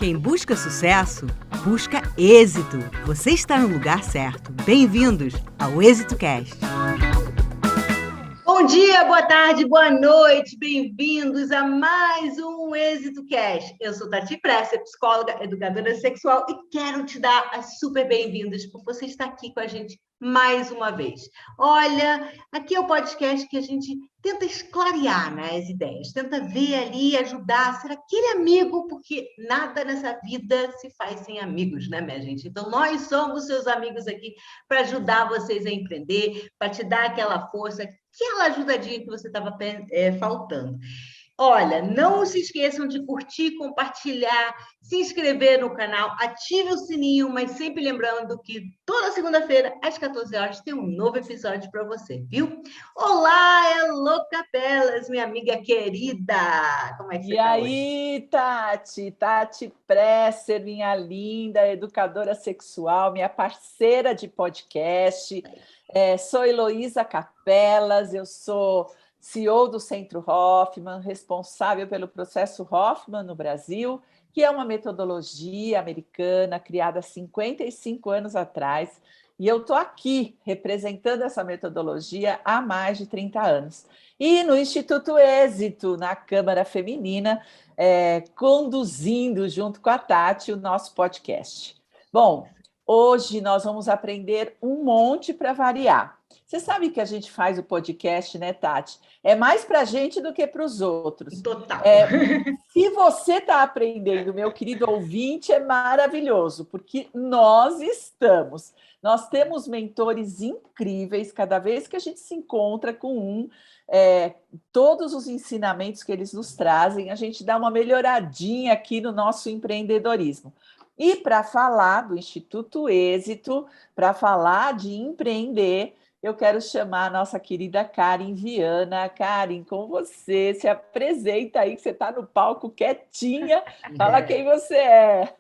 Quem busca sucesso, busca êxito. Você está no lugar certo. Bem-vindos ao Êxito Cast. Bom dia, boa tarde, boa noite. Bem-vindos a mais um Êxito Cast. Eu sou Tati Presser, psicóloga, educadora sexual e quero te dar as super bem-vindas por você estar aqui com a gente mais uma vez. Olha, aqui é o podcast que a gente tenta esclarear, né, as ideias, tenta ver ali, ajudar, ser aquele amigo, porque nada nessa vida se faz sem amigos, né, minha gente? Então, nós somos seus amigos aqui para ajudar vocês a empreender, para te dar aquela força, aquela ajudadinha que você estava faltando. Olha, não se esqueçam de curtir, compartilhar, se inscrever no canal, ative o sininho, mas sempre lembrando que toda segunda-feira, às 14 horas, tem um novo episódio para você, viu? Olá, Elô Capelas, minha amiga querida! Como é que você está hoje? E aí, Tati? Tati Presser, minha linda educadora sexual, minha parceira de podcast. Sou Heloísa Capelas, eu sou CEO do Centro Hoffman, responsável pelo processo Hoffman no Brasil, que é uma metodologia americana criada há 55 anos atrás, e eu estou aqui representando essa metodologia há mais de 30 anos. E no Instituto Êxito, na Câmara Feminina, conduzindo junto com a Tati o nosso podcast. Bom, hoje nós vamos aprender um monte para variar. Você sabe que a gente faz o podcast, né, Tati? É mais para a gente do que para os outros. Total. Se você está aprendendo, meu querido ouvinte, é maravilhoso, porque nós temos mentores incríveis, cada vez que a gente se encontra com todos os ensinamentos que eles nos trazem, a gente dá uma melhoradinha aqui no nosso empreendedorismo. E para falar do Instituto Êxito, para falar de empreender, eu quero chamar a nossa querida Karen Viana. Karen, com você, se apresenta aí, que você está no palco quietinha, fala quem você é.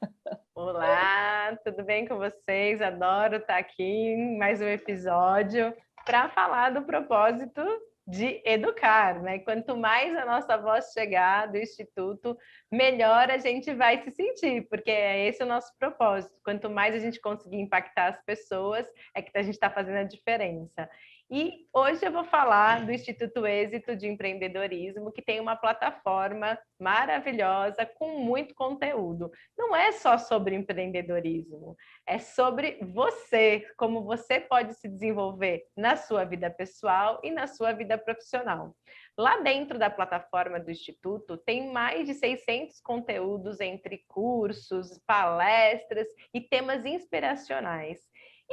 Olá, tudo bem com vocês? Adoro estar aqui em mais um episódio para falar do propósito de educar, né? Quanto mais a nossa voz chegar do Instituto, melhor a gente vai se sentir, porque é esse o nosso propósito. Quanto mais a gente conseguir impactar as pessoas, é que a gente está fazendo a diferença. E hoje eu vou falar do Instituto Êxito de Empreendedorismo, que tem uma plataforma maravilhosa com muito conteúdo. Não é só sobre empreendedorismo, é sobre você, como você pode se desenvolver na sua vida pessoal e na sua vida profissional. Lá dentro da plataforma do Instituto tem mais de 600 conteúdos entre cursos, palestras e temas inspiracionais.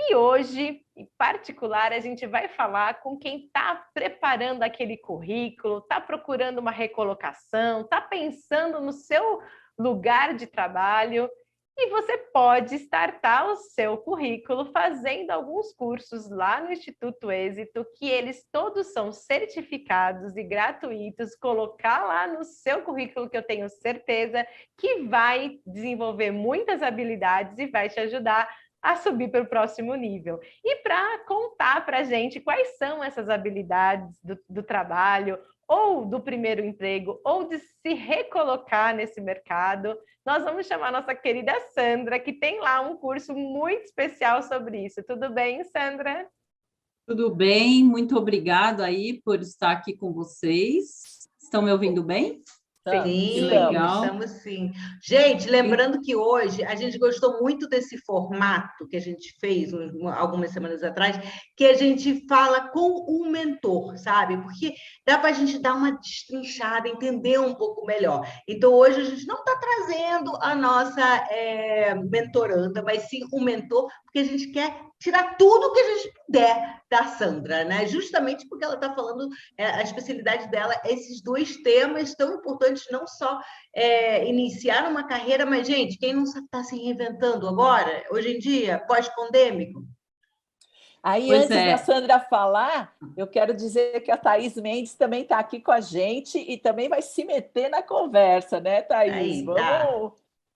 E hoje, em particular, a gente vai falar com quem está preparando aquele currículo, está procurando uma recolocação, está pensando no seu lugar de trabalho e você pode startar o seu currículo fazendo alguns cursos lá no Instituto Êxito, que eles todos são certificados e gratuitos, colocar lá no seu currículo que eu tenho certeza que vai desenvolver muitas habilidades e vai te ajudar a subir para o próximo nível. E para contar para a gente quais são essas habilidades do trabalho, ou do primeiro emprego, ou de se recolocar nesse mercado, nós vamos chamar a nossa querida Sandra, que tem lá um curso muito especial sobre isso. Tudo bem, Sandra? Tudo bem, muito obrigado aí por estar aqui com vocês. Estão me ouvindo bem? Sim, legal. estamos sim. Gente, lembrando que hoje a gente gostou muito desse formato que a gente fez algumas semanas atrás, que a gente fala com um mentor, sabe? Porque dá para a gente dar uma destrinchada, entender um pouco melhor. Então, hoje a gente não está trazendo a nossa mentoranda, mas sim um mentor, porque a gente quer tirar tudo que a gente puder da Sandra, né? Justamente porque ela está falando, a especialidade dela, esses dois temas tão importantes, não só iniciar uma carreira, mas, gente, quem não está se reinventando agora, hoje em dia, pós-pandêmico? Aí, Pois antes da Sandra falar, eu quero dizer que a Thaís Mendes também está aqui com a gente e também vai se meter na conversa, né, Thaís? Aí,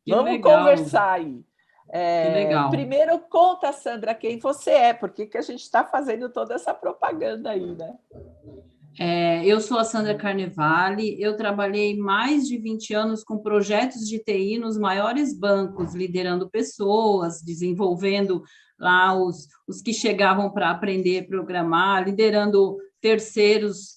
Vamos conversar aí. Que legal. Primeiro, conta, Sandra, quem você é, por que a gente está fazendo toda essa propaganda aí, né? Eu sou a Sandra Carnevale, eu trabalhei mais de 20 anos com projetos de TI nos maiores bancos, liderando pessoas, desenvolvendo lá os que chegavam para aprender a programar, liderando terceiros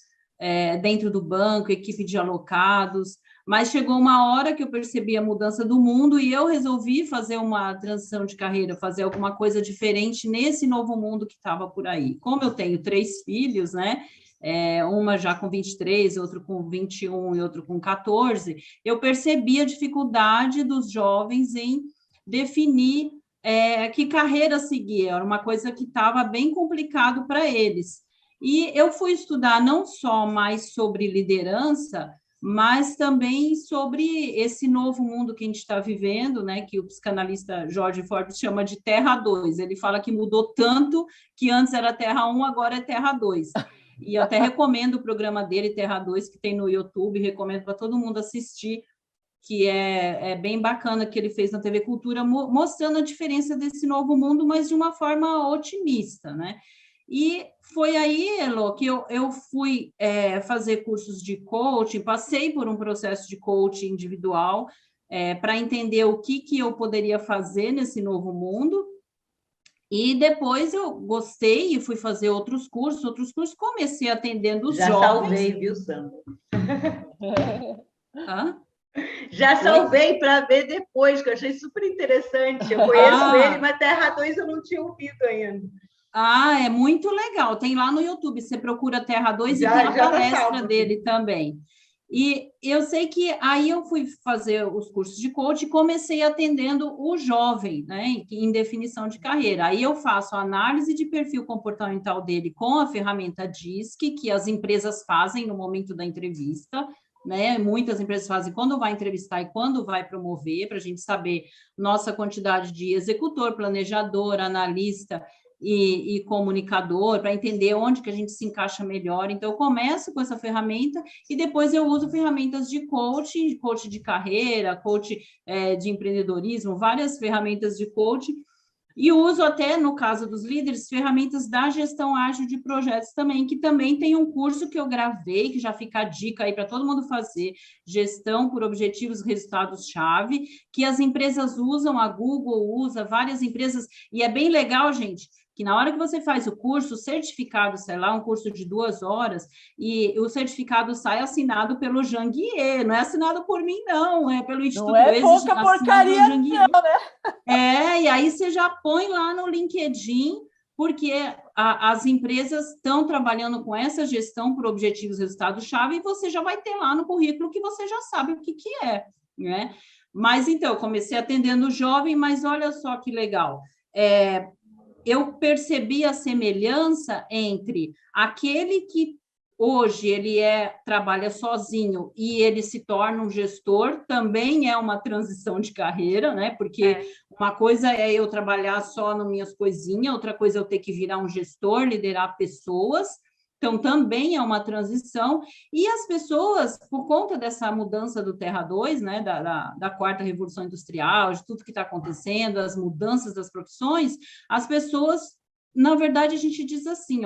dentro do banco, equipe de alocados, mas chegou uma hora que eu percebi a mudança do mundo e eu resolvi fazer uma transição de carreira, fazer alguma coisa diferente nesse novo mundo que estava por aí. Como eu tenho 3 filhos, né? Uma já com 23, outro com 21 e outro com 14, eu percebi a dificuldade dos jovens em definir que carreira seguir, era uma coisa que estava bem complicado para eles. E eu fui estudar não só mais sobre liderança, mas também sobre esse novo mundo que a gente está vivendo, né, que o psicanalista Jorge Forbes chama de Terra 2. Ele fala que mudou tanto que antes era Terra 1, agora é Terra 2. E eu até recomendo o programa dele, Terra 2, que tem no YouTube, recomendo para todo mundo assistir, que é bem bacana, que ele fez na TV Cultura, mostrando a diferença desse novo mundo, mas de uma forma otimista, né? E foi aí, Elo, que eu fui fazer cursos de coaching, passei por um processo de coaching individual para entender o que eu poderia fazer nesse novo mundo. E depois eu gostei e fui fazer outros cursos, comecei atendendo os Já jovens. Salvei, viu, Sandra? Hã? Já salvei para ver depois, que eu achei super interessante. Eu conheço ele, mas Terra 2 eu não tinha ouvido ainda. É muito legal. Tem lá no YouTube, você procura Terra 2 e tem a palestra dele também. E eu sei que aí eu fui fazer os cursos de coach e comecei atendendo o jovem, né, em definição de carreira. Aí eu faço a análise de perfil comportamental dele com a ferramenta DISC, que as empresas fazem no momento da entrevista, né? Muitas empresas fazem quando vai entrevistar e quando vai promover, para a gente saber nossa quantidade de executor, planejador, analista e comunicador, para entender onde que a gente se encaixa melhor. Então, eu começo com essa ferramenta e depois eu uso ferramentas de coach de carreira, coach de empreendedorismo, várias ferramentas de coach, e uso até, no caso dos líderes, ferramentas da gestão ágil de projetos também, que também tem um curso que eu gravei, que já fica a dica aí para todo mundo fazer, gestão por objetivos e resultados-chave, que as empresas usam, a Google usa, várias empresas, e é bem legal, gente, que na hora que você faz o curso, o certificado, sei lá, um curso de 2 horas, e o certificado sai assinado pelo Jean Guier, não é assinado por mim, não, é pelo Instituto. Não é pouca porcaria, não, né? E aí você já põe lá no LinkedIn, porque as empresas estão trabalhando com essa gestão por objetivos e resultados-chave, e você já vai ter lá no currículo que você já sabe o que é, né? Mas, então, eu comecei atendendo o jovem, mas olha só que legal. Eu percebi a semelhança entre aquele que hoje ele trabalha sozinho e ele se torna um gestor, também é uma transição de carreira, né? Porque uma coisa é eu trabalhar só nas minhas coisinhas, outra coisa é eu ter que virar um gestor, liderar pessoas. Então, também é uma transição, e as pessoas, por conta dessa mudança do Terra 2, né, da quarta revolução industrial, de tudo que está acontecendo, as mudanças das profissões, as pessoas, na verdade, a gente diz assim,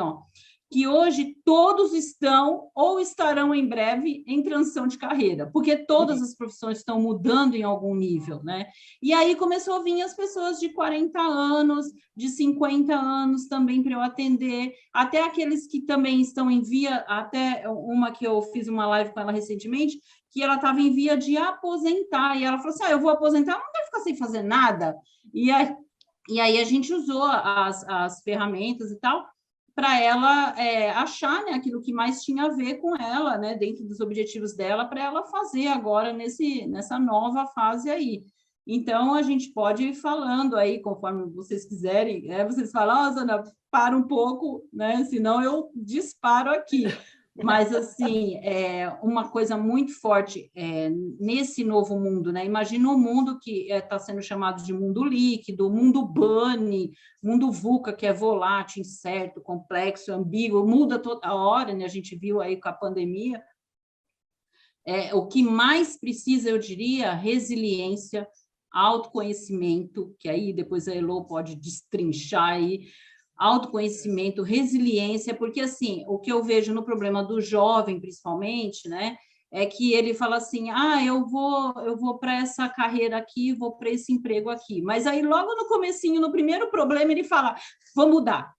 que hoje todos estão ou estarão em breve em transição de carreira, porque todas as profissões estão mudando em algum nível, né? E aí começou a vir as pessoas de 40 anos, de 50 anos também para eu atender, até aqueles que também estão em via, até uma que eu fiz uma live com ela recentemente, que ela estava em via de aposentar, e ela falou assim, eu vou aposentar, não quero ficar sem fazer nada. E aí a gente usou as ferramentas e tal, para ela achar, né, aquilo que mais tinha a ver com ela, né, dentro dos objetivos dela, para ela fazer agora nessa nova fase aí. Então, a gente pode ir falando aí, conforme vocês quiserem, vocês falam, Zana, para um pouco, né, senão eu disparo aqui. Mas, assim, uma coisa muito forte nesse novo mundo, né? Imagina um mundo que está sendo chamado de mundo líquido, mundo bunny, mundo VUCA, que é volátil, incerto, complexo, ambíguo, muda toda hora, né? A gente viu aí com a pandemia. O que mais precisa, eu diria, resiliência, autoconhecimento, que aí depois a Elo pode destrinchar aí, autoconhecimento, resiliência, porque, assim, o que eu vejo no problema do jovem, principalmente, né, é que ele fala assim, eu vou para essa carreira aqui, vou para esse emprego aqui, mas aí logo no comecinho, no primeiro problema, ele fala, vou mudar.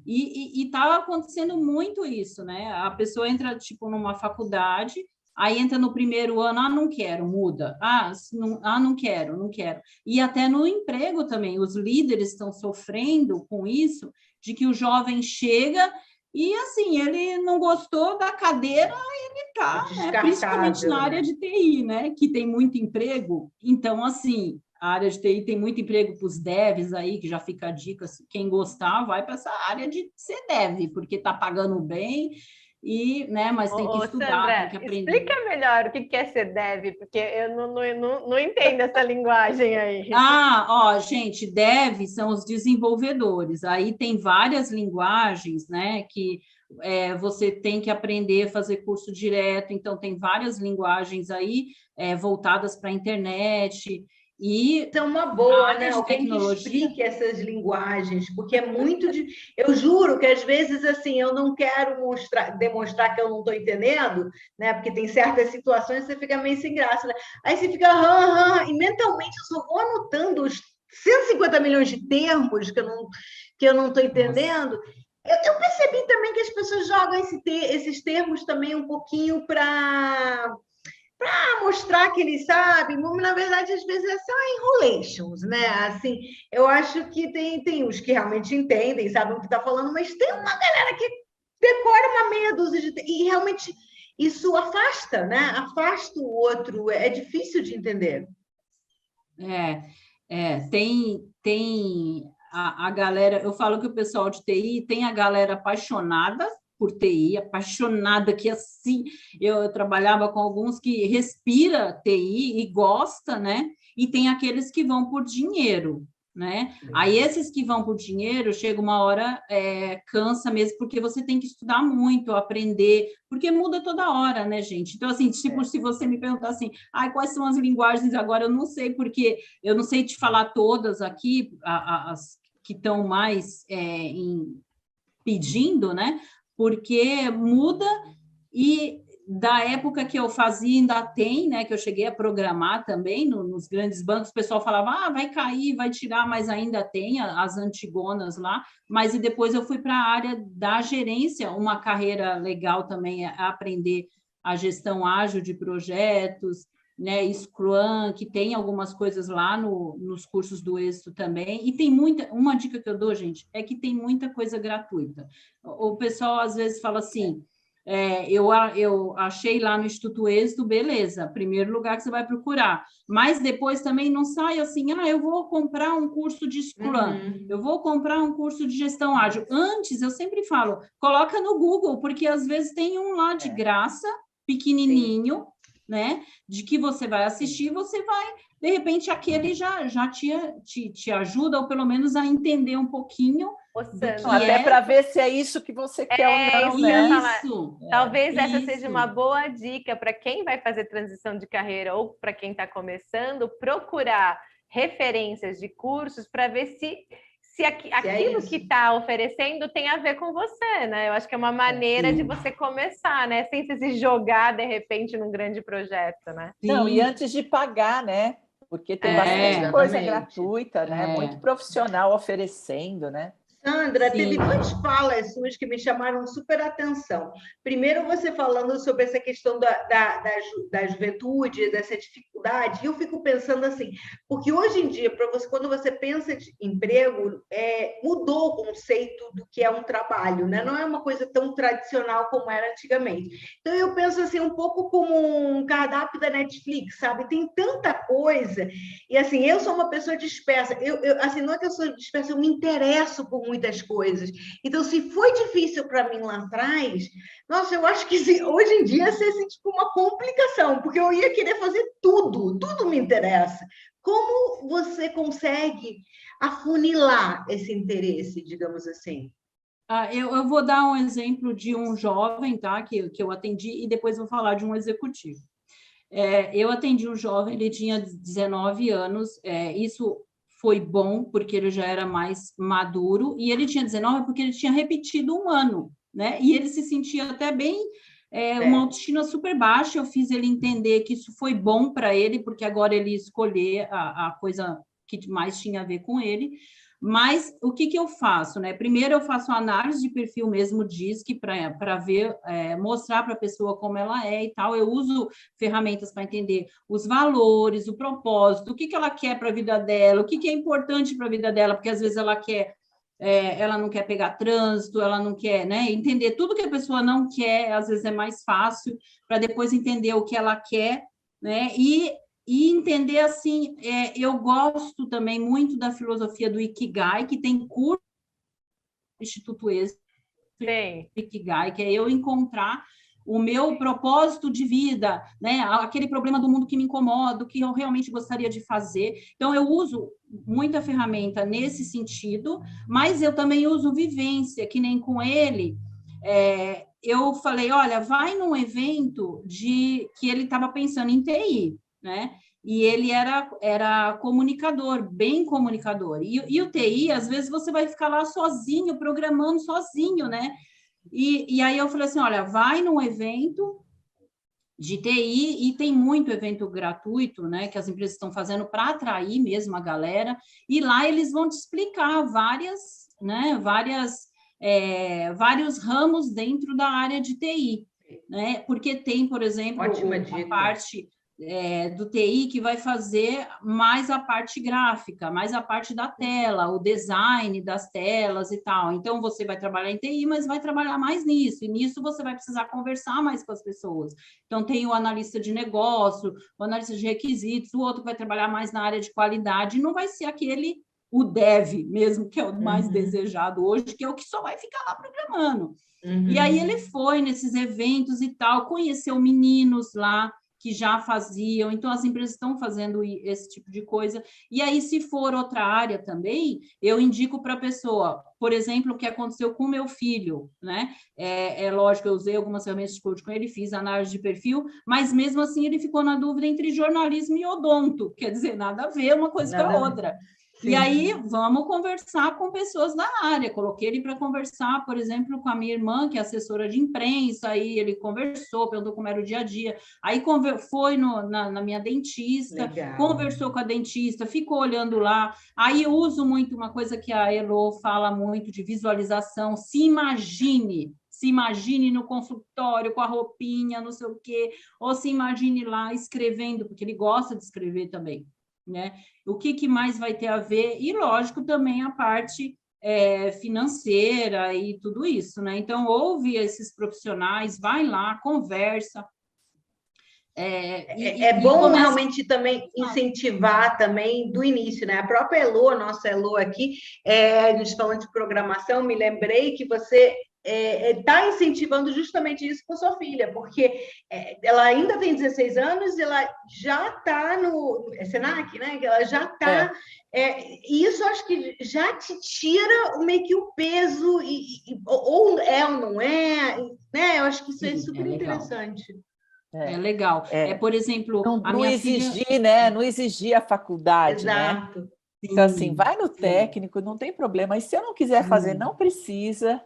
E está acontecendo muito isso, né? A pessoa entra, tipo, numa faculdade, aí entra no primeiro ano, não quero, muda. Não quero. E até no emprego também, os líderes estão sofrendo com isso, de que o jovem chega e, assim, ele não gostou da cadeira, ele está, né? Principalmente na área de TI, né? Que tem muito emprego. Então, assim, a área de TI tem muito emprego para os devs aí, que já fica a dica, quem gostar, vai para essa área de ser dev, porque está pagando bem, né, mas tem que estudar, Sandra, tem que aprender. Explica melhor o que é ser dev, porque eu não entendo essa linguagem aí. Gente, dev são os desenvolvedores, aí tem várias linguagens, né, que você tem que aprender a fazer curso direto, então tem várias linguagens aí voltadas para a internet. Isso é uma boa, né? Alguém que explique essas linguagens, porque é muito de... Eu juro que às vezes assim eu não quero demonstrar que eu não estou entendendo, né? Porque tem certas situações que você fica meio sem graça, né? Aí você fica e mentalmente eu só vou anotando os 150 milhões de termos que eu não estou entendendo. Eu percebi também que as pessoas jogam esses termos também um pouquinho para mostrar que eles sabem, na verdade, às vezes é só enrolations, né? Assim, eu acho que tem os que realmente entendem, sabem o que está falando, mas tem uma galera que decora uma meia dúzia e realmente isso afasta, né? Afasta o outro, é difícil de entender. Tem a galera, eu falo que o pessoal de TI tem a galera apaixonada por TI, apaixonada, que assim, eu trabalhava com alguns que respira TI e gosta, né? E tem aqueles que vão por dinheiro, né? Aí esses que vão por dinheiro, chega uma hora, cansa mesmo, porque você tem que estudar muito, aprender, porque muda toda hora, né, gente? Então, assim, tipo, se você me perguntar assim, quais são as linguagens agora, eu não sei, porque eu não sei te falar todas aqui, as que estão mais pedindo, né? Porque muda, e da época que eu fazia ainda tem, né, que eu cheguei a programar também nos grandes bancos, o pessoal falava, vai cair, vai tirar, mas ainda tem as antigonas lá, mas e depois eu fui para a área da gerência, uma carreira legal também é aprender a gestão ágil de projetos, né, Scrum, que tem algumas coisas lá nos cursos do Êxito também, e tem uma dica que eu dou, gente, é que tem muita coisa gratuita. O pessoal às vezes fala assim, eu achei lá no Instituto Êxito, beleza, primeiro lugar que você vai procurar, mas depois também não sai assim, eu vou comprar um curso de Scrum, eu vou comprar um curso de gestão ágil. Antes, eu sempre falo, coloca no Google, porque às vezes tem um lá de graça, pequenininho, né, de que você vai assistir, você vai, de repente, aquele já te ajuda, ou pelo menos a entender um pouquinho. Até para ver se é isso que você quer ou não, né? Isso. Talvez essa seja uma boa dica para quem vai fazer transição de carreira ou para quem está começando, procurar referências de cursos para ver se aquilo que está oferecendo tem a ver com você, né? Eu acho que é uma maneira de você começar, né? Sem se jogar, de repente, num grande projeto, né? Não, e antes de pagar, né? Porque tem bastante coisa gratuita, né? Muito profissional oferecendo, né? Sandra, teve duas falas suas que me chamaram super atenção. Primeiro, você falando sobre essa questão da juventude, dessa dificuldade, e eu fico pensando assim, porque hoje em dia, quando você pensa em emprego, mudou o conceito do que é um trabalho, né? Não é uma coisa tão tradicional como era antigamente. Então, eu penso assim, um pouco como um cardápio da Netflix, sabe? Tem tanta coisa, e assim, eu sou uma pessoa dispersa, assim, não é que eu sou dispersa, eu me interesso por muitas coisas. Então, se foi difícil para mim lá atrás, nossa, eu acho que hoje em dia seria tipo uma complicação, porque eu ia querer fazer tudo me interessa. Como você consegue afunilar esse interesse, digamos assim? Eu vou dar um exemplo de um jovem, tá, que eu atendi, e depois vou falar de um executivo. Eu atendi um jovem, ele tinha 19 anos, isso foi bom, porque ele já era mais maduro, e ele tinha 19 porque ele tinha repetido um ano, né? E ele se sentia até bem, uma autoestima super baixa. Eu fiz ele entender que isso foi bom para ele, porque agora ele ia escolher a coisa que mais tinha a ver com ele. Mas o que eu faço, né? Primeiro eu faço a análise de perfil mesmo, DISC, para ver, mostrar para a pessoa como ela é e tal. Eu uso ferramentas para entender os valores, o propósito, o que ela quer para a vida dela, o que é importante para a vida dela, porque às vezes ela não quer pegar trânsito, ela não quer, né? Entender tudo que a pessoa não quer, às vezes é mais fácil, para depois entender o que ela quer, né? E entender, assim, eu gosto também muito da filosofia do Ikigai, que tem curso do Instituto Ikigai, que é eu encontrar o meu propósito de vida, né? Aquele problema do mundo que me incomoda, o que eu realmente gostaria de fazer. Então, eu uso muita ferramenta nesse sentido, mas eu também uso vivência, que nem com ele. Eu falei, olha, vai num evento que ele estava pensando em TI, né? E ele era comunicador, bem comunicador. E o TI, às vezes, você vai ficar lá sozinho, programando sozinho, né? E aí eu falei assim, olha, vai num evento de TI, e tem muito evento gratuito, né, que as empresas estão fazendo para atrair mesmo a galera, e lá eles vão te explicar vários ramos dentro da área de TI, né? Porque tem, por exemplo, a parte do TI que vai fazer mais a parte gráfica, mais a parte da tela, o design das telas e tal. Então, você vai trabalhar em TI, mas vai trabalhar mais nisso, e nisso você vai precisar conversar mais com as pessoas. Então, tem o analista de negócio, o analista de requisitos, o outro vai trabalhar mais na área de qualidade, e não vai ser o dev mesmo, que é o mais desejado hoje, que é o que só vai ficar lá programando. E aí ele foi nesses eventos e tal, conheceu meninos lá que já faziam, então as empresas estão fazendo esse tipo de coisa. E aí, se for outra área também, eu indico para a pessoa, por exemplo, o que aconteceu com o meu filho, né? Lógico, eu usei algumas ferramentas de coaching com ele, fiz análise de perfil, mas mesmo assim ele ficou na dúvida entre jornalismo e odonto, quer dizer, nada a ver uma coisa com a outra. Sim. E aí, vamos conversar com pessoas da área. Coloquei ele para conversar, por exemplo, com a minha irmã, que é assessora de imprensa, aí ele conversou, perguntou como era o dia a dia. Aí foi na minha dentista, legal, conversou com a dentista, ficou olhando lá. Aí eu uso muito uma coisa que a Elo fala muito, de visualização. Se imagine no consultório com a roupinha, não sei o quê, ou se imagine lá escrevendo, porque ele gosta de escrever também, né? O que mais vai ter a ver? E, lógico, também a parte financeira e tudo isso, né? Então, ouve esses profissionais, vai lá, conversa. Bom realmente também incentivar também do início, né? A própria Elo, a nossa Elo aqui, a gente falando de programação, me lembrei que você está incentivando justamente isso com sua filha, porque ela ainda tem 16 anos, ela já está no Senac, né? Ela já está... E isso acho que já te tira meio que o peso, ou é ou não é, né? Eu acho que isso é super interessante. É legal. Por exemplo, não exigir, filha... né? Não exigir a faculdade, exato, né? Então, assim, vai no técnico, não tem problema. E se eu não quiser fazer, não precisa.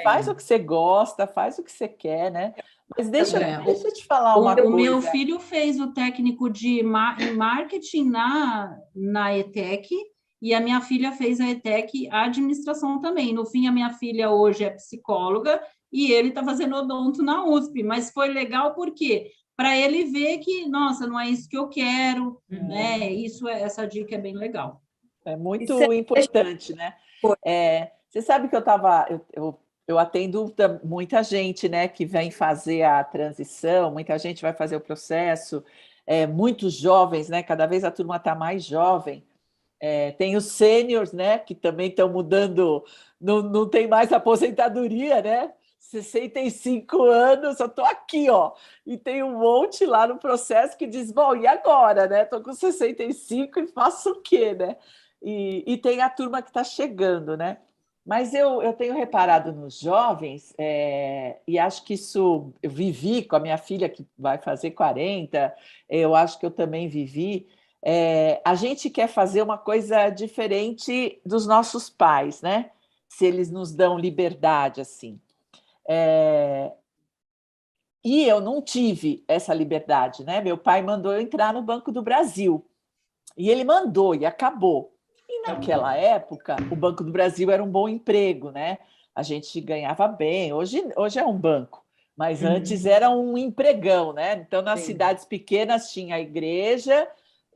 Faz o que você gosta, faz o que você quer, né? Mas deixa eu te falar uma coisa. O meu filho fez o técnico em marketing na ETEC, e a minha filha fez a ETEC administração também. No fim, a minha filha hoje é psicóloga e ele está fazendo odonto na USP, mas foi legal porque para ele ver que, nossa, não é isso que eu quero, né? Essa dica é bem legal. É muito importante, né? Você sabe que eu atendo muita gente, né, que vem fazer a transição, muita gente vai fazer o processo, muitos jovens, né? Cada vez a turma está mais jovem. Tem os sêniors, né, que também estão mudando, não tem mais aposentadoria, né? 65 anos, eu estou aqui, ó, e tem um monte lá no processo que diz, bom, e agora, né? Estou com 65 e faço o quê, né? E tem a turma que está chegando, né? Mas eu tenho reparado nos jovens, e acho que isso eu vivi com a minha filha, que vai fazer 40, eu acho que eu também vivi, A gente quer fazer uma coisa diferente dos nossos pais, né? Se eles nos dão liberdade, assim. E eu não tive essa liberdade, né? Meu pai mandou eu entrar no Banco do Brasil. E ele mandou e acabou. E naquela época, o Banco do Brasil era um bom emprego, né? A gente ganhava bem. Hoje é um banco, mas antes era um empregão, né? Então, nas cidades pequenas tinha a igreja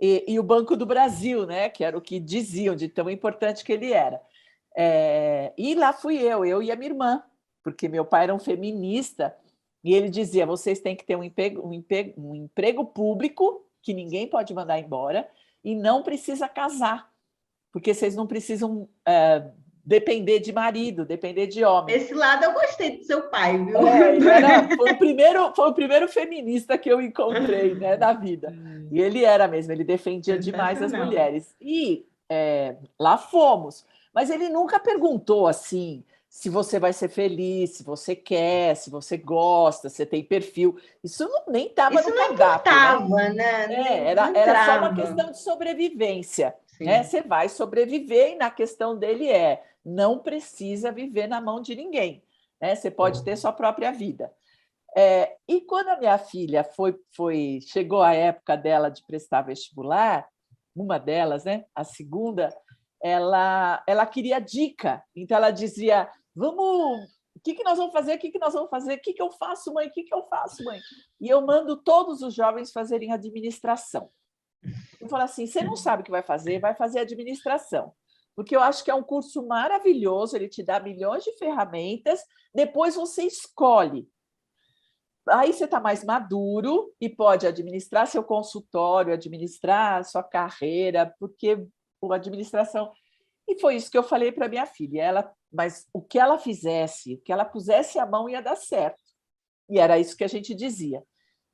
e o Banco do Brasil, né? Que era o que diziam de tão importante que ele era. E lá fui eu e a minha irmã, porque meu pai era um feminista e ele dizia: vocês têm que ter um emprego público que ninguém pode mandar embora e não precisa casar, porque vocês não precisam depender de marido, depender de homem. Esse lado eu gostei do seu pai, viu? Foi o primeiro feminista que eu encontrei, né, na vida. E ele era mesmo, ele defendia demais as mulheres. E lá fomos. Mas ele nunca perguntou assim, se você vai ser feliz, se você quer, se você gosta, se tem perfil. Isso nem estava no cardápio. Isso não importava, né? Era só uma questão de sobrevivência. Né? Você vai sobreviver e na questão dele não precisa viver na mão de ninguém. Né? Você pode ter sua própria vida. E quando a minha filha chegou a época dela de prestar vestibular, uma delas, né? A segunda, ela queria dica. Então, ela dizia, o que nós vamos fazer? O que nós vamos fazer? O que eu faço, mãe? O que eu faço, mãe? E eu mando todos os jovens fazerem administração. Eu falo assim, você não sabe o que vai fazer administração. Porque eu acho que é um curso maravilhoso, ele te dá milhões de ferramentas, depois você escolhe. Aí você está mais maduro e pode administrar seu consultório, administrar sua carreira, porque a administração... E foi isso que eu falei para minha filha. Mas o que ela fizesse, o que ela pusesse a mão ia dar certo. E era isso que a gente dizia.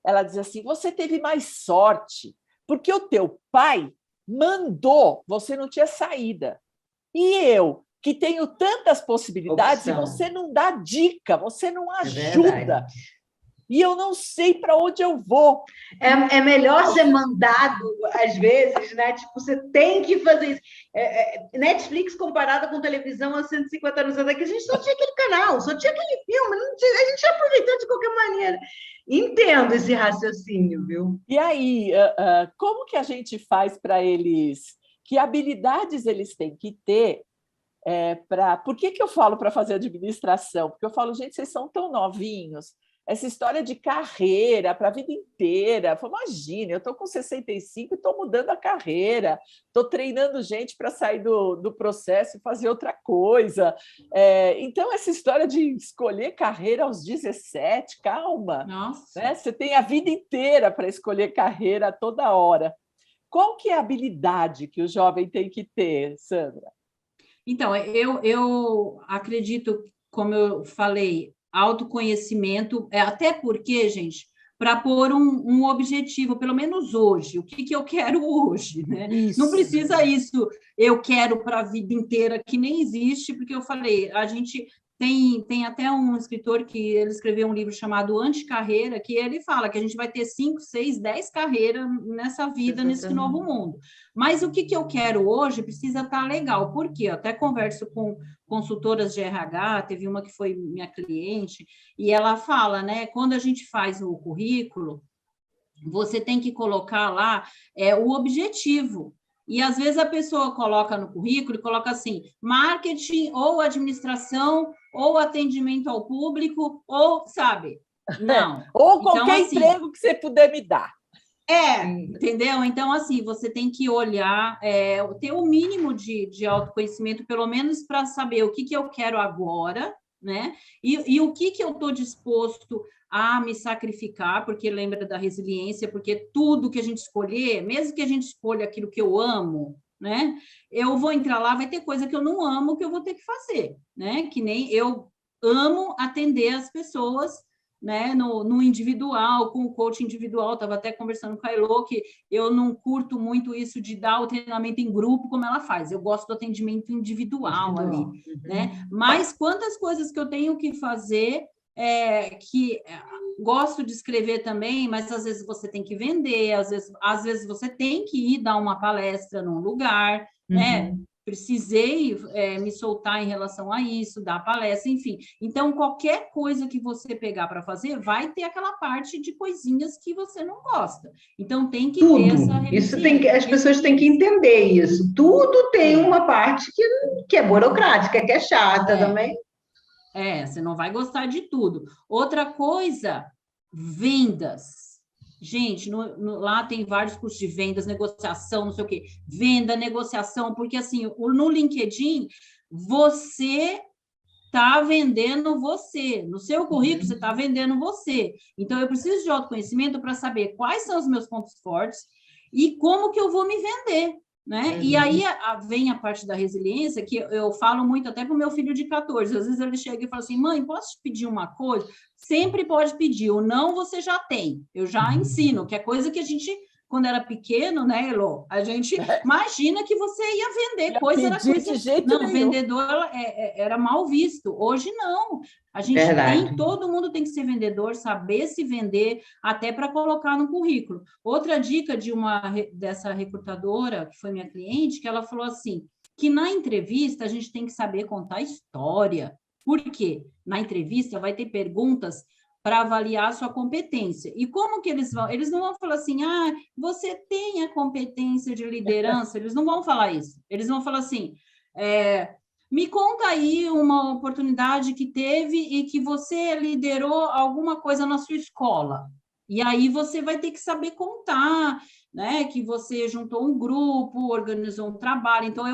Ela dizia assim, você teve mais sorte, porque o teu pai mandou, você não tinha saída. E eu, que tenho tantas possibilidades, e você não dá dica, você não ajuda. E eu não sei para onde eu vou. É melhor ser mandado, às vezes, né? Tipo, você tem que fazer isso. Netflix comparada com televisão há 150 anos atrás, que a gente só tinha aquele canal, só tinha aquele filme, a gente ia aproveitar de qualquer maneira. Entendo esse raciocínio, viu? E aí, como que a gente faz para eles? Que habilidades eles têm que ter? Por que eu falo para fazer administração? Porque eu falo, gente, vocês são tão novinhos. Essa história de carreira para a vida inteira. Imagina, eu estou com 65 e estou mudando a carreira, estou treinando gente para sair do processo e fazer outra coisa. Então, essa história de escolher carreira aos 17, calma. Nossa. Né? Você tem a vida inteira para escolher carreira toda hora. Qual que é a habilidade que o jovem tem que ter, Sandra? Então, eu acredito, como eu falei, autoconhecimento, até porque, gente, para pôr um objetivo, pelo menos hoje, o que eu quero hoje, né? Isso. Não precisa isso, eu quero para a vida inteira, que nem existe, porque eu falei, a gente tem até um escritor que ele escreveu um livro chamado Anticarreira, que ele fala que a gente vai ter 5, 6, 10 carreiras nessa vida, nesse novo mundo. Mas o que eu quero hoje precisa estar legal, porque eu até converso com consultoras de RH, teve uma que foi minha cliente, e ela fala, né, quando a gente faz o currículo, você tem que colocar lá o objetivo. E, às vezes, a pessoa coloca no currículo e coloca assim, marketing ou administração ou atendimento ao público, ou, sabe? Não. Ou qualquer então, emprego que você puder me dar. Entendeu? Então, assim, você tem que olhar, ter o mínimo de autoconhecimento, pelo menos para saber o que eu quero agora, né? E o que eu estou disposto a me sacrificar, porque lembra da resiliência, porque tudo que a gente escolher, mesmo que a gente escolha aquilo que eu amo, né? Eu vou entrar lá, vai ter coisa que eu não amo que eu vou ter que fazer, né? Que nem eu amo atender as pessoas, né? No individual, com o coach individual, estava até conversando com a Elô, que eu não curto muito isso de dar o treinamento em grupo como ela faz, eu gosto do atendimento individual ali, né? Mas quantas coisas que eu tenho que fazer que gosto de escrever também, mas às vezes você tem que vender, às vezes você tem que ir dar uma palestra num lugar, né? Precisei me soltar em relação a isso, dar palestra, enfim. Então, qualquer coisa que você pegar para fazer, vai ter aquela parte de coisinhas que você não gosta. Então, tem que ter essa Isso as pessoas têm que entender isso. Tudo tem uma parte que é burocrática, que é chata também. Você não vai gostar de tudo. Outra coisa, vendas. Gente, lá tem vários cursos de vendas, negociação, não sei o quê. Venda, negociação, porque assim, no LinkedIn, você está vendendo você. No seu currículo, você está vendendo você. Então, eu preciso de autoconhecimento para saber quais são os meus pontos fortes e como que eu vou me vender. Né? E aí vem a parte da resiliência, que eu falo muito até para o meu filho de 14. Às vezes ele chega e fala assim, mãe, posso te pedir uma coisa? Sempre pode pedir, o não você já tem. Eu já ensino, que é coisa que a gente, quando era pequeno, né, Elô? A gente imagina que você ia vender coisa, era coisa... De jeito não, nenhum. Vendedor era mal visto. Hoje, não. A gente todo mundo tem que ser vendedor, saber se vender, até para colocar no currículo. Outra dica dessa recrutadora, que foi minha cliente, que ela falou assim, que na entrevista a gente tem que saber contar história. Por quê? Na entrevista vai ter perguntas para avaliar a sua competência. E como que eles vão? Eles não vão falar assim, você tem a competência de liderança, eles não vão falar isso. Eles vão falar assim, me conta aí uma oportunidade que teve e que você liderou alguma coisa na sua escola. E aí você vai ter que saber contar, né? Que você juntou um grupo, organizou um trabalho. Então,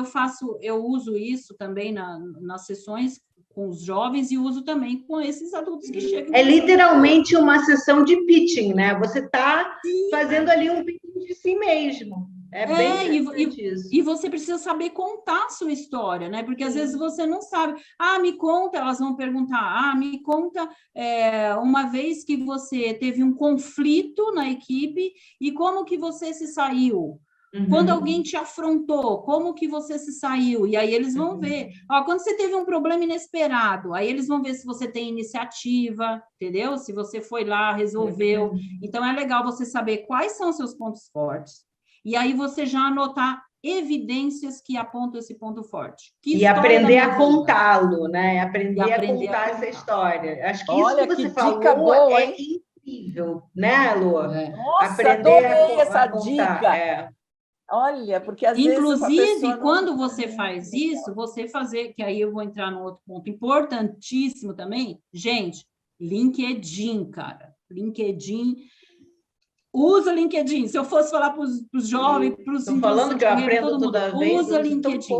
eu uso isso também nas sessões com os jovens e uso também com esses adultos que chegam. É literalmente uma sessão de pitching, né? Você está fazendo ali um pitching de si mesmo. Bem interessante isso. E você precisa saber contar a sua história, né? Porque às vezes você não sabe. Me conta, elas vão perguntar, me conta uma vez que você teve um conflito na equipe e como que você se saiu? Quando alguém te afrontou, como que você se saiu? E aí eles vão ver. Quando você teve um problema inesperado, aí eles vão ver se você tem iniciativa, entendeu? Se você foi lá, resolveu. Então, é legal você saber quais são os seus pontos fortes. E aí você já anotar evidências que apontam esse ponto forte. E aprender a contá-lo, né? Aprender a contar essa história. Acho que isso que você falou é incrível, né, Lu? Nossa, aprender adorei essa contar. dica. Olha, porque às vezes inclusive, quando você faz isso, que aí eu vou entrar num outro ponto importantíssimo também, gente, LinkedIn, cara. LinkedIn... Usa LinkedIn. Se eu fosse falar para os jovens, para os falando que eu aprendo toda vez, usa LinkedIn.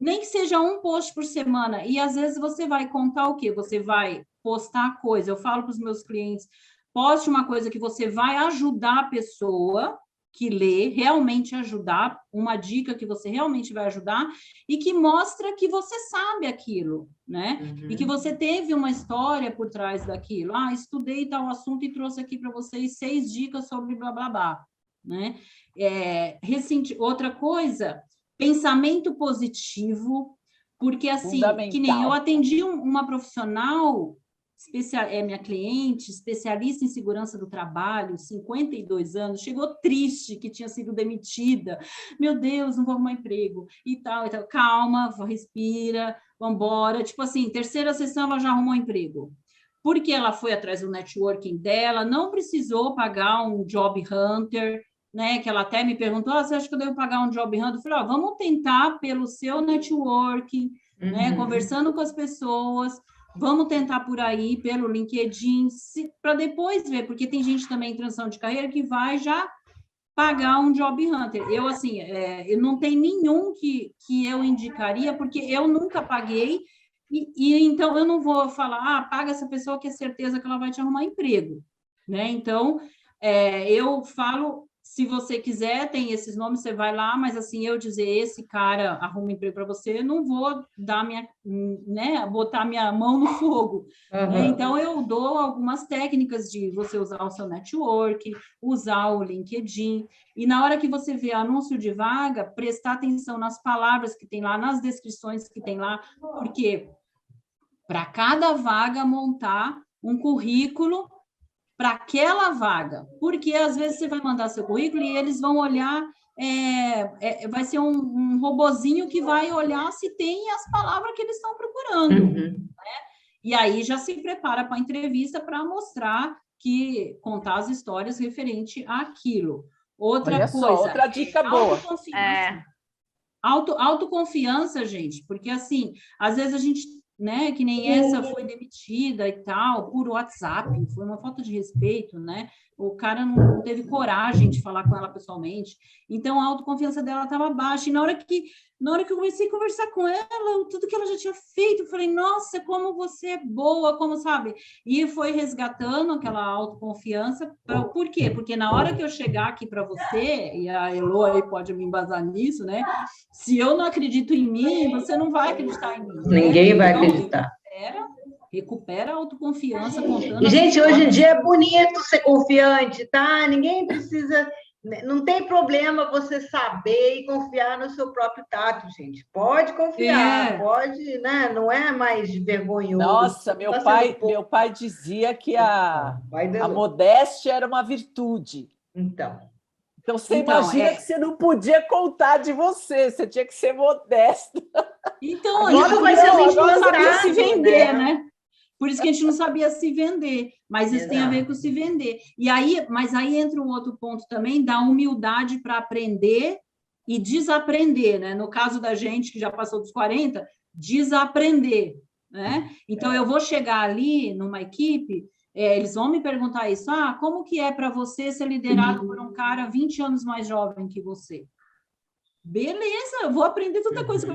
Nem que seja um post por semana. E às vezes você vai contar o quê? Você vai postar coisa. Eu falo para os meus clientes, poste uma coisa que você vai ajudar a pessoa que lê, realmente ajudar, uma dica que você realmente vai ajudar e que mostra que você sabe aquilo, né? E que você teve uma história por trás daquilo. Estudei tal assunto e trouxe aqui para vocês 6 dicas sobre blá, blá, blá, né? Outra coisa, pensamento positivo, porque assim, que nem eu atendi uma profissional... minha cliente, especialista em segurança do trabalho, 52 anos, chegou triste que tinha sido demitida. Meu Deus, não vou arrumar emprego. E tal. Calma, respira, vamos embora. Tipo assim, terceira sessão ela já arrumou emprego. Porque ela foi atrás do networking dela, não precisou pagar um job hunter, né? Que ela até me perguntou, você acha que eu devo pagar um job hunter? Eu falei, vamos tentar pelo seu networking, né? Conversando com as pessoas, vamos tentar por aí, pelo LinkedIn, para depois ver, porque tem gente também em transição de carreira que vai já pagar um job hunter. Eu, assim, eu não tenho nenhum que eu indicaria, porque eu nunca paguei, e então eu não vou falar, paga essa pessoa que é certeza que ela vai te arrumar emprego, né? Então, eu falo... Se você quiser, tem esses nomes, você vai lá, mas assim, eu dizer, esse cara arruma emprego para você, não vou dar botar minha mão no fogo. Né? Então, eu dou algumas técnicas de você usar o seu network, usar o LinkedIn, e na hora que você vê anúncio de vaga, prestar atenção nas palavras que tem lá, nas descrições que tem lá, porque para cada vaga montar um currículo para aquela vaga, porque às vezes você vai mandar seu currículo e eles vão olhar, vai ser um robozinho que vai olhar se tem as palavras que eles estão procurando. Uhum. E aí já se prepara para a entrevista para mostrar contar as histórias referente àquilo. Outra coisa, outra dica boa. Autoconfiança, gente, porque assim, às vezes a gente, né, que nem essa foi demitida e tal, por WhatsApp, foi uma falta de respeito, né? O cara não teve coragem de falar com ela pessoalmente, então a autoconfiança dela estava baixa, e na hora que eu comecei a conversar com ela, tudo que ela já tinha feito, eu falei, nossa, como você é boa, como sabe? E foi resgatando aquela autoconfiança, por quê? Porque na hora que eu chegar aqui para você, e a Elo aí pode me embasar nisso, né? Se eu não acredito em mim, você não vai acreditar em mim. Ninguém vai acreditar. Recupera a autoconfiança contando. E, gente, hoje em dia é bonito ser confiante, tá? Ninguém precisa... Não tem problema você saber e confiar no seu próprio tato, gente. Pode confiar, pode, né? Não é mais vergonhoso. Nossa, meu pai dizia que a modéstia era uma virtude. Então você imagina que você não podia contar de você tinha que ser modesta. Então, isso vai ser a gente não sabia se vender, né? Por isso que a gente não sabia se vender, mas isso tem a ver com se vender. Mas aí entra um outro ponto também, da humildade para aprender e desaprender, né? No caso da gente, que já passou dos 40, desaprender, né? Então, eu vou chegar ali numa equipe, eles vão me perguntar isso, como que é para você ser liderado por um cara 20 anos mais jovem que você? Beleza, eu vou aprender tanta coisa,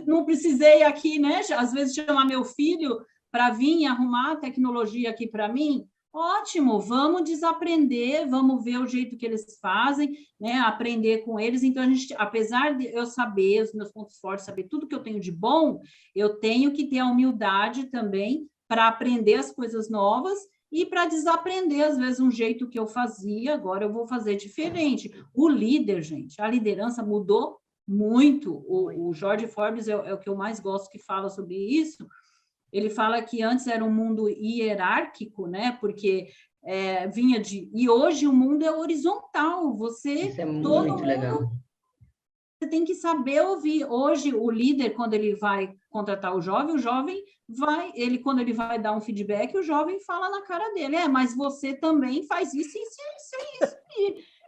não precisei aqui, né? Às vezes chamar meu filho para vir arrumar a tecnologia aqui para mim, ótimo, vamos desaprender, vamos ver o jeito que eles fazem, né, aprender com eles. Então, a gente, apesar de eu saber os meus pontos fortes, saber tudo que eu tenho de bom, eu tenho que ter a humildade também para aprender as coisas novas e para desaprender, às vezes, um jeito que eu fazia, agora eu vou fazer diferente. O líder, gente, a liderança mudou muito. O Jorge Forbes é o que eu mais gosto que fala sobre isso. Ele fala que antes era um mundo hierárquico, né? Porque vinha de... E hoje o mundo é horizontal. Isso é muito legal. Você tem que saber ouvir. Hoje, o líder, quando ele vai contratar o jovem vai... Quando ele vai dar um feedback, o jovem fala na cara dele. Mas você também faz isso, isso.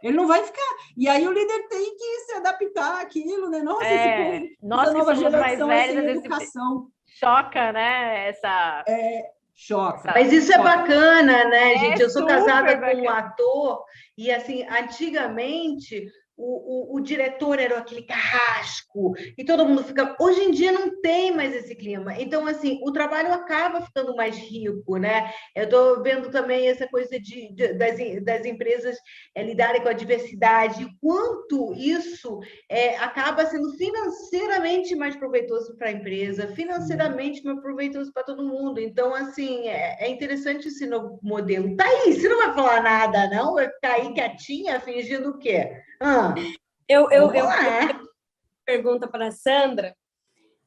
Ele não vai ficar... E aí o líder tem que se adaptar àquilo, né? Nossa, esse povo, nós nova que somos geração mais é sem velhos, educação. Choca, né? Choca. Mas isso é bacana, né, gente? Eu sou casada bacana com um ator e, assim, antigamente o diretor era aquele carrasco e todo mundo fica... Hoje em dia não tem mais esse clima. Então, assim, o trabalho acaba ficando mais rico, né? Eu estou vendo também essa coisa das empresas lidarem com a diversidade, quanto isso acaba sendo financeiramente mais proveitoso para a empresa, financeiramente mais proveitoso para todo mundo. Então, assim, é interessante esse novo modelo. Tá aí, você não vai falar nada, não? Vai ficar aí quietinha, fingindo o quê? Eu pergunta para a Sandra,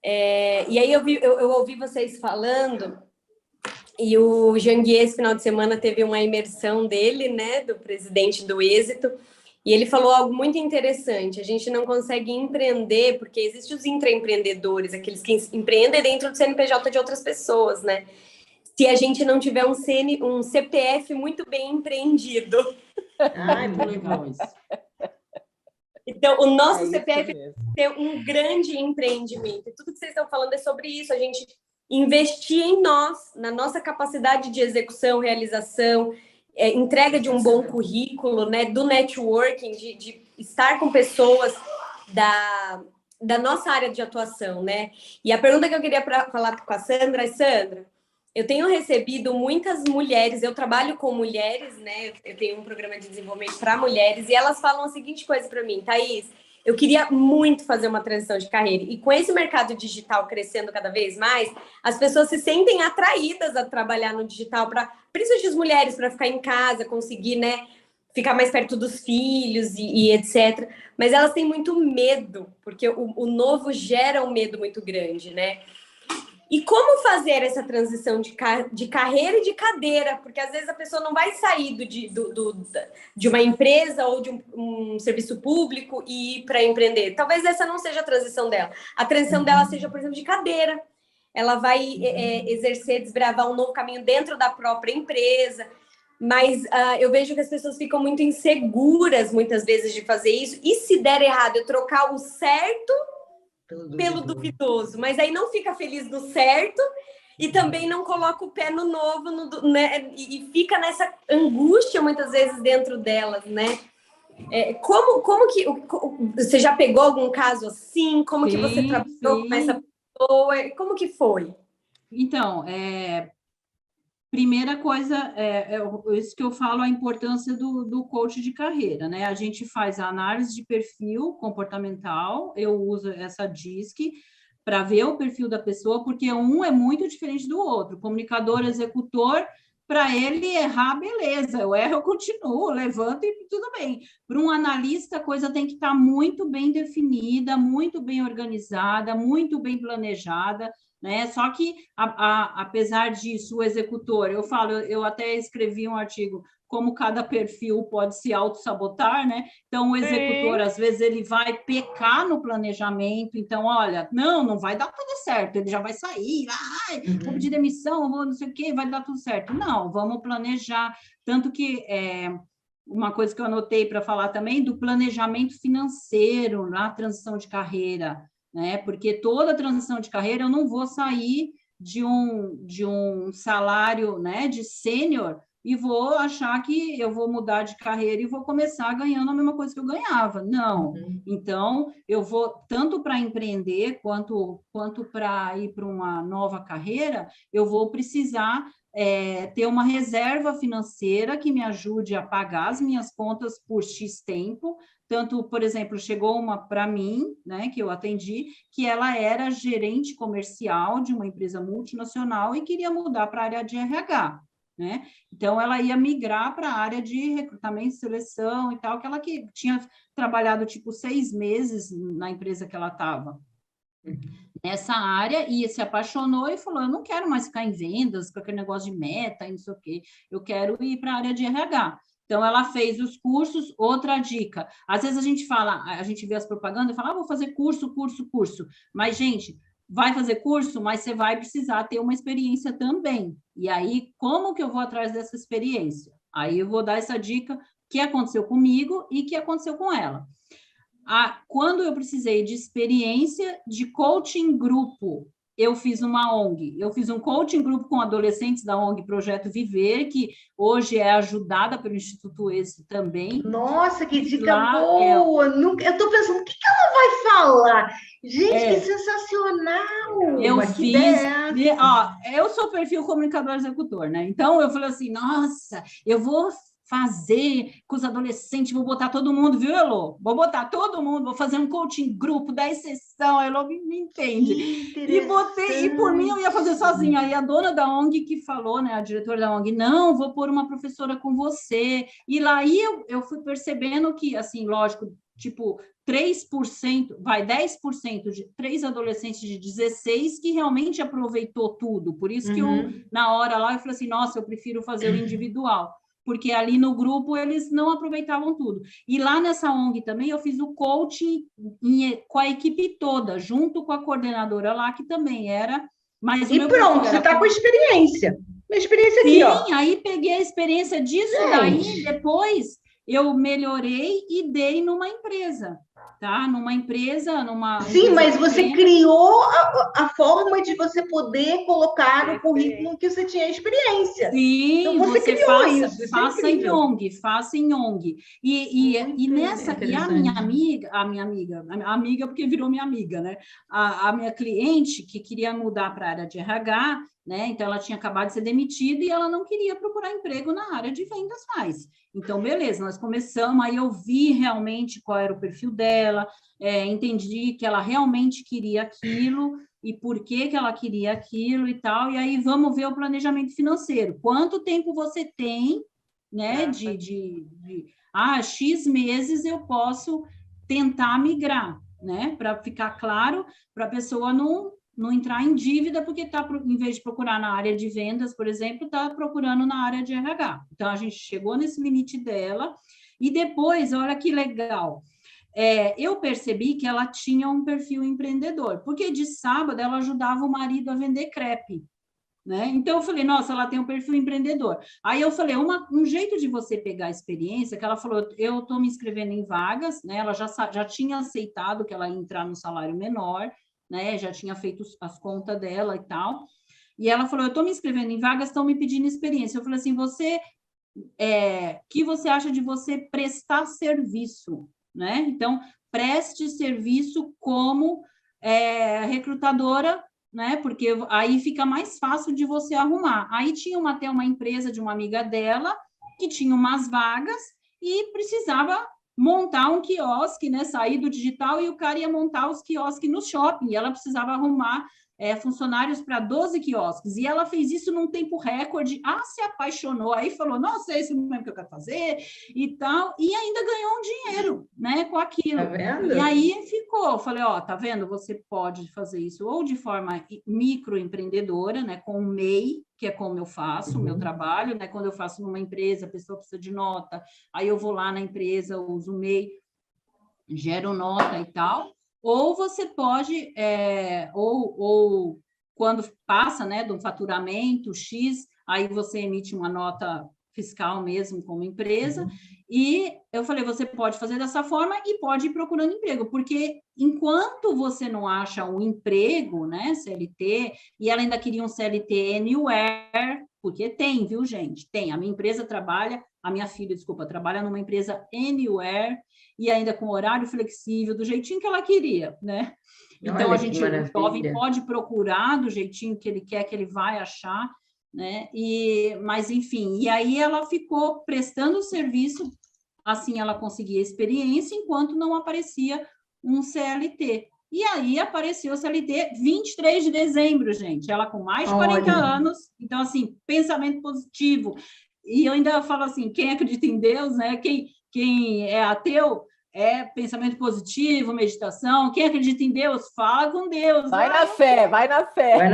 e aí eu ouvi vocês falando, e o Janguier, esse final de semana, teve uma imersão dele, né, do presidente do Êxito, e ele falou algo muito interessante: a gente não consegue empreender, porque existem os intraempreendedores, aqueles que empreendem dentro do CNPJ de outras pessoas, né? Se a gente não tiver um CPF muito bem empreendido. Muito legal isso. Então, o nosso CPF tem um grande empreendimento. E tudo que vocês estão falando é sobre isso, a gente investir em nós, na nossa capacidade de execução, realização, entrega de um bom currículo, né, do networking, de estar com pessoas da nossa área de atuação, né? E a pergunta que eu queria falar com a Sandra é: Sandra, eu tenho recebido muitas mulheres, eu trabalho com mulheres, né? Eu tenho um programa de desenvolvimento para mulheres, e elas falam a seguinte coisa para mim: Thaís, eu queria muito fazer uma transição de carreira, e com esse mercado digital crescendo cada vez mais, as pessoas se sentem atraídas a trabalhar no digital, principalmente as mulheres, para ficar em casa, conseguir, né, ficar mais perto dos filhos e etc. Mas elas têm muito medo, porque o novo gera um medo muito grande, né? E como fazer essa transição de carreira e de cadeira? Porque às vezes a pessoa não vai sair de uma empresa ou de um serviço público e ir para empreender. Talvez essa não seja a transição dela. A transição dela seja, por exemplo, de cadeira. Ela vai exercer, desbravar um novo caminho dentro da própria empresa. Mas eu vejo que as pessoas ficam muito inseguras, muitas vezes, de fazer isso. E se der errado, eu trocar o certo pelo duvidoso, mas aí não fica feliz no certo e também não coloca o pé no novo, né? E fica nessa angústia muitas vezes dentro delas, né? Como que você já pegou algum caso assim? Como que você trabalhou com essa pessoa? Como que foi? Então, primeira coisa, isso que eu falo, a importância do coach de carreira, né? A gente faz a análise de perfil comportamental, eu uso essa DISC para ver o perfil da pessoa, porque um é muito diferente do outro. Comunicador, executor, para ele errar, beleza, eu erro, eu continuo, levanto e tudo bem. Para um analista, a coisa tem que estar muito bem definida, muito bem organizada, muito bem planejada, né? Só que, apesar disso, o executor, eu até escrevi um artigo, como cada perfil pode se auto-sabotar, né? Então, o executor, às vezes, ele vai pecar no planejamento, então, olha, não vai dar tudo certo, ele já vai sair, vou pedir demissão, vou não sei o quê, vai dar tudo certo. Não, vamos planejar, tanto que... uma coisa que eu anotei para falar também, do planejamento financeiro na transição de carreira, né? Porque toda transição de carreira eu não vou sair de um salário, né, de sênior e vou achar que eu vou mudar de carreira e vou começar ganhando a mesma coisa que eu ganhava. Não. Então, eu vou, tanto para empreender quanto para ir para uma nova carreira, eu vou precisar ter uma reserva financeira que me ajude a pagar as minhas contas por X tempo. Tanto, por exemplo, chegou uma para mim, né, que eu atendi, que ela era gerente comercial de uma empresa multinacional e queria mudar para a área de RH, né? Então, ela ia migrar para a área de recrutamento e seleção e tal, que ela tinha trabalhado, 6 meses na empresa que ela estava. Nessa área, e se apaixonou e falou, eu não quero mais ficar em vendas, com aquele negócio de meta e não sei o quê, eu quero ir para a área de RH. Então, ela fez os cursos. Outra dica, às vezes a gente vê as propagandas e fala, vou fazer curso, mas, gente, vai fazer curso, mas você vai precisar ter uma experiência também. E aí, como que eu vou atrás dessa experiência? Aí eu vou dar essa dica que aconteceu comigo e que aconteceu com ela. Quando eu precisei de experiência de coaching grupo, eu fiz uma ONG, eu fiz um coaching grupo com adolescentes da ONG Projeto Viver, que hoje é ajudada pelo Instituto Êxito também. Nossa, que dica boa! Eu estou pensando, o que ela vai falar? Gente, que sensacional! Eu eu sou perfil comunicador executor, né? Então, eu falei assim, nossa, eu vou fazer com os adolescentes, vou botar todo mundo, viu, Elô? Vou botar todo mundo, vou fazer um coaching grupo, 10 sessões, a Elô me entende. E por mim eu ia fazer sozinha. Aí a dona da ONG que falou, né, a diretora da ONG, não, vou pôr uma professora com você. E lá aí eu fui percebendo que, assim, lógico, 3%, 10% de 3 adolescentes de 16 que realmente aproveitou tudo. Por isso que na hora lá, eu falei assim, nossa, eu prefiro fazer o individual. Porque ali no grupo eles não aproveitavam tudo. E lá nessa ONG também eu fiz o coaching com a equipe toda, junto com a coordenadora lá, que também era... Mas e pronto, você está com experiência. Uma experiência aqui, ó. Sim, aí peguei a experiência disso, daí depois eu melhorei e dei numa empresa. Tá? Sim, mas você criou a forma de você poder colocar no currículo que você tinha experiência. Sim, então você criou isso. Faça em ONG. E nessa, e a minha amiga, porque virou minha amiga, né? A minha cliente que queria mudar para a área de RH, né? Então ela tinha acabado de ser demitida e ela não queria procurar emprego na área de vendas mais. Então, beleza, nós começamos, aí eu vi realmente qual era o perfil dela, entendi que ela realmente queria aquilo e por que ela queria aquilo e tal, e aí vamos ver o planejamento financeiro. Quanto tempo você tem, né, X meses eu posso tentar migrar, né, para ficar claro, para a pessoa não não entrar em dívida, porque está, em vez de procurar na área de vendas, por exemplo, está procurando na área de RH. Então, a gente chegou nesse limite dela, e depois, olha que legal, eu percebi que ela tinha um perfil empreendedor, porque de sábado ela ajudava o marido a vender crepe, né? Então, eu falei, nossa, ela tem um perfil empreendedor. Aí eu falei, um jeito de você pegar a experiência, que ela falou, eu estou me inscrevendo em vagas, né? Ela já tinha aceitado que ela ia entrar no salário menor, né? Já tinha feito as contas dela e tal. E ela falou, eu estou me inscrevendo em vagas, estão me pedindo experiência. Eu falei assim, que você acha de você prestar serviço, né? Então, preste serviço como recrutadora, né? Porque aí fica mais fácil de você arrumar. Aí tinha até uma empresa de uma amiga dela que tinha umas vagas e precisava montar um quiosque, né? Sair do digital e o cara ia montar os quiosques no shopping. E ela precisava arrumar funcionários para 12 quiosques. E ela fez isso num tempo recorde. Se apaixonou. Aí falou, nossa, é isso mesmo que eu quero fazer e tal. E ainda ganhou um dinheiro, né? Com aquilo. Tá vendo? E aí ficou. Falei, tá vendo? Você pode fazer isso ou de forma microempreendedora, né? Com o MEI, que é como eu faço o meu trabalho, né? Quando eu faço numa empresa, a pessoa precisa de nota, aí eu vou lá na empresa, uso o MEI, gero nota e tal. Ou você pode, ou quando passa, né, do faturamento X, aí você emite uma nota fiscal mesmo como empresa, e eu falei, você pode fazer dessa forma e pode ir procurando emprego, porque enquanto você não acha um emprego, né, CLT, e ela ainda queria um CLT Anywhere, porque tem, viu, gente? Tem. A minha empresa a minha filha, desculpa, trabalha numa empresa Anywhere, e ainda com horário flexível, do jeitinho que ela queria, né? Então, Olha, o jovem pode procurar do jeitinho que ele quer, que ele vai achar, né? Mas, enfim, e aí ela ficou prestando o serviço, assim ela conseguia experiência, enquanto não aparecia um CLT. E aí apareceu o CLT 23 de dezembro, gente, ela com mais de 40 anos, então, assim, pensamento positivo. E eu ainda falo assim, quem acredita em Deus, né? Quem é ateu, pensamento positivo, meditação. Quem acredita em Deus, fala com Deus. Vai na fé. Vai na fé,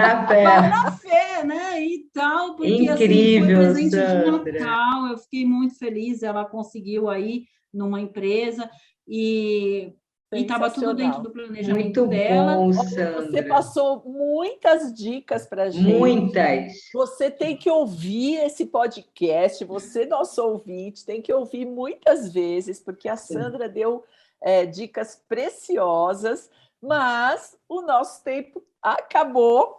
né? E tal, porque incrível, assim, foi presente Sandra. de Natal, eu fiquei muito feliz, ela conseguiu aí numa empresa e estava tudo dentro do planejamento dela. Bom, você passou muitas dicas para a gente. Muitas. Você tem que ouvir esse podcast, você, nosso ouvinte, tem que ouvir muitas vezes, porque a Sandra deu dicas preciosas, mas o nosso tempo acabou.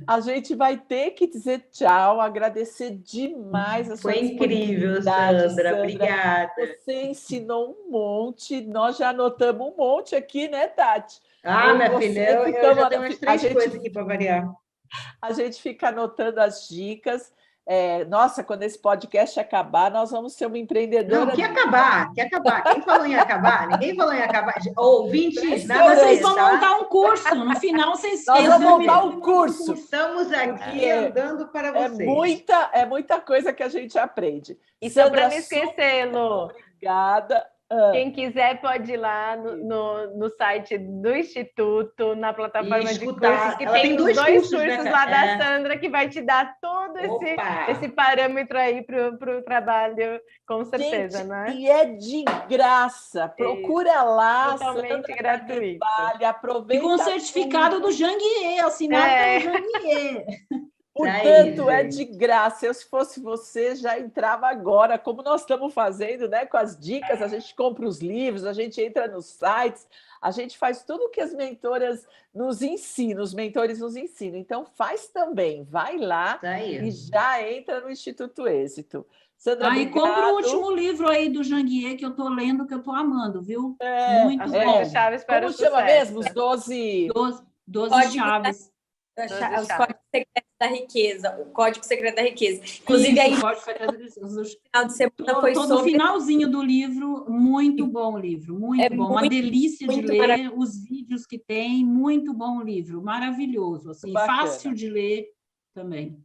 A gente vai ter que dizer tchau, agradecer demais a sua incrível, Sandra. Obrigada. Você ensinou um monte, nós já anotamos um monte aqui, né, Tati? Minha filha, eu já tenho umas 3 coisas aqui para variar. A gente fica anotando as dicas. Nossa, quando esse podcast acabar, nós vamos ser uma empreendedora. Não, quer acabar. Quem falou em acabar? Ninguém falou em acabar. Ouvintes, vocês vão montar um curso. No final, vocês vão montar um curso. Estamos aqui andando para vocês. É muita coisa que a gente aprende. E só para não esquecer, Lu. Obrigada. Quem quiser pode ir lá no site do Instituto, na plataforma de cursos, que tem os 2 cursos lá da Sandra, que vai te dar todo esse parâmetro aí para o trabalho, com certeza, gente, né? E é de graça. Procura lá. Totalmente gratuito. Aproveita. E com certificado do Janguier, assinado pelo Janguier. Portanto, é de graça. Se fosse você, já entrava agora, como nós estamos fazendo, né? Com as dicas, a gente compra os livros, a gente entra nos sites, a gente faz tudo o que as mentoras nos ensinam, os mentores nos ensinam. Então, faz também, vai lá e já entra no Instituto Êxito. Sandra, e compra o último livro aí do Janguier, que eu estou lendo, que eu estou amando, viu? Muito bom. Chaves para como chama mesmo? Os 12 chaves. Os códigos secretos da riqueza, o código secreto da riqueza. Inclusive, aí, no final de semana foi todo o finalzinho do livro, muito bom o livro, muito bom, uma delícia de ler, os vídeos que tem, muito bom o livro, maravilhoso, assim, fácil de ler também.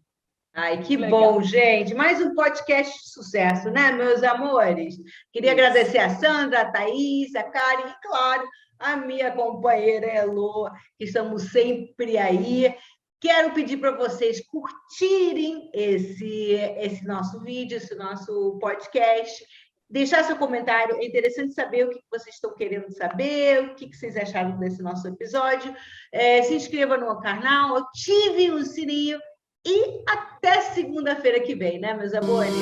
Ai, que Legal. bom, gente. Mais um podcast de sucesso, né, meus amores? Queria agradecer a Sandra, a Thaís, a Karen e, claro, a minha companheira Elô, que estamos sempre aí. Quero pedir para vocês curtirem esse nosso vídeo, esse nosso podcast, deixar seu comentário. É interessante saber o que vocês estão querendo saber, o que vocês acharam desse nosso episódio. Se inscreva no canal, ative o sininho e até segunda-feira que vem, né, meus amores?